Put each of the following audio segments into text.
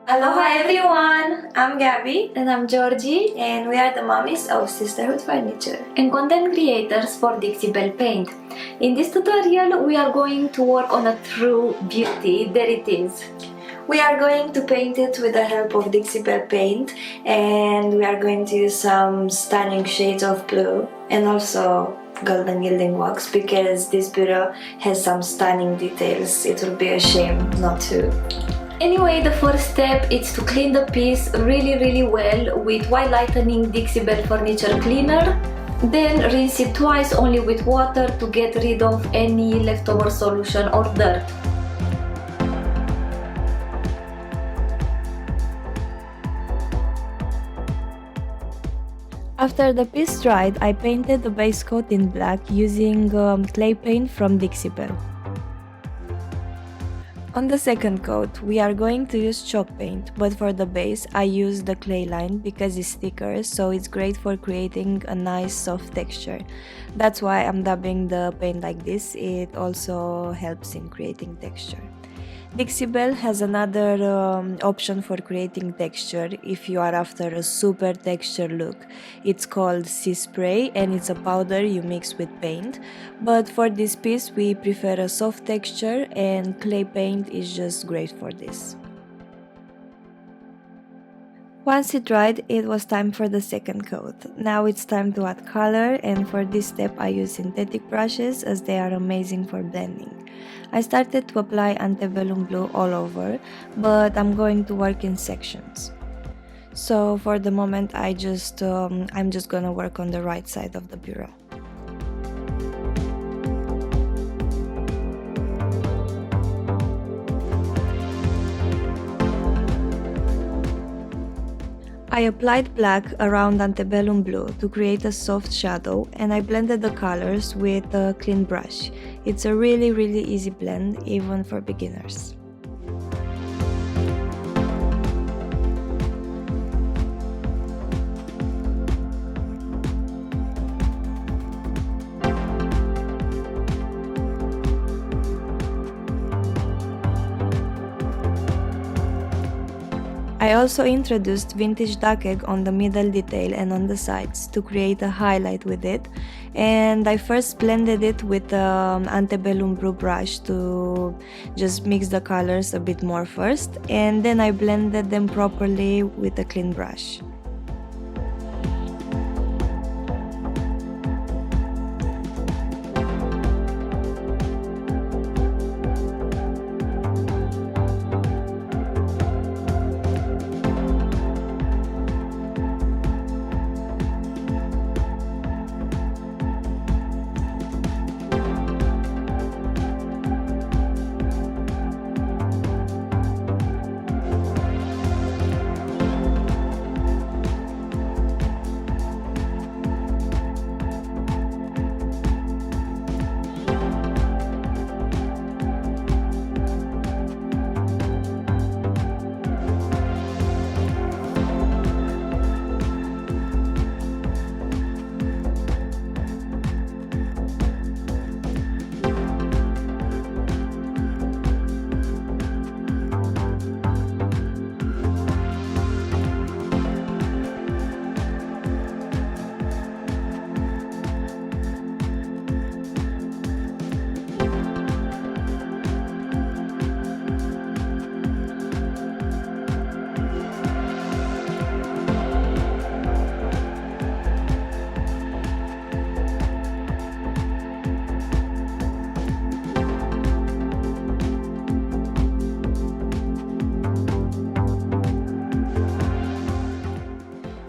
Aloha everyone! I'm Gabby And I'm Georgie, and we are the mommies of Sisterhood Furniture and content creators for Dixie Belle Paint. In this tutorial, we are going to work on a true beauty. There it is. We are going to paint it with the help of Dixie Belle Paint, and we are going to use some stunning shades of blue and also golden gilding wax because this bureau has some stunning details. It would be a shame not to. Anyway, the first step is to clean the piece really well with white lightening Dixie Belle Furniture Cleaner. Then rinse it twice only with water to get rid of any leftover solution or dirt. After the piece dried, I painted the base coat in black using clay paint from Dixie Belle. On the second coat, we are going to use chalk paint, but for the base I use the clay line because it's thicker, so it's great for creating a nice soft texture. That's why I'm dabbing the paint like this. It also helps in creating texture. Dixie Belle has another option for creating texture if you are after a super texture look. It's called Sea Spray and it's a powder you mix with paint. But for this piece we prefer a soft texture and clay paint is just great for this. Once it dried, it was time for the second coat. Now it's time to add color, and for this step I use synthetic brushes as they are amazing for blending. I started to apply antebellum blue all over, but I'm going to work in sections. So for the moment I'm just gonna work on the right side of the bureau. I applied black around antebellum blue to create a soft shadow, and I blended the colors with a clean brush. It's a really easy blend, even for beginners. I also introduced vintage duck egg on the middle detail and on the sides to create a highlight with it, and I first blended it with the antebellum blue brush to just mix the colors a bit more first, and then I blended them properly with a clean brush.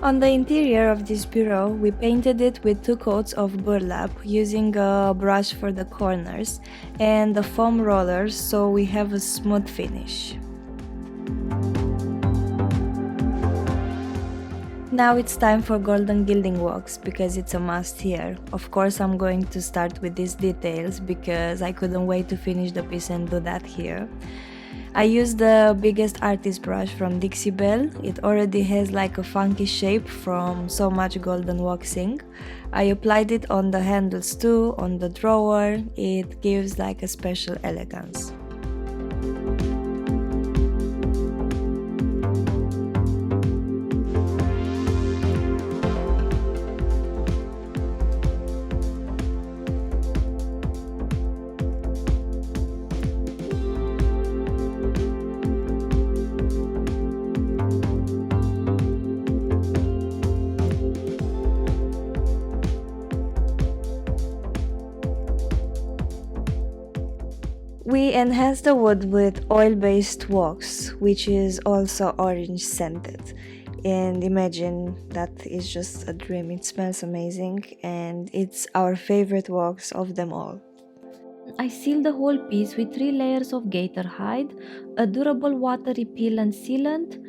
On the interior of this bureau, we painted it with 2 coats of burlap using a brush for the corners and the foam rollers so we have a smooth finish. Now it's time for golden gilding wax because it's a must here. Of course I'm going to start with these details because I couldn't wait to finish the piece and do that here. I used the biggest artist brush from Dixie Belle. It already has like a funky shape from so much golden waxing. I applied it on the handles too, on the drawer. It gives like a special elegance. enhanced the wood with oil-based wax, which is also orange scented. And imagine that is just a dream. It smells amazing and it's our favorite wax of them all. I sealed the whole piece with 3 layers of gator hide, a durable water repellent sealant,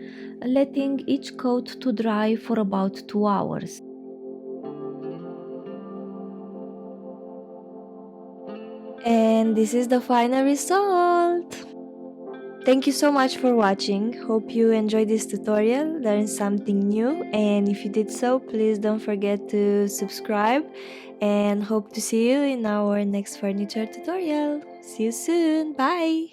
letting each coat to dry for about 2 hours. And this is the final result! Thank you so much for watching. Hope you enjoyed this tutorial, learned something new, and if you did so, please don't forget to subscribe and hope to see you in our next furniture tutorial. See you soon. Bye!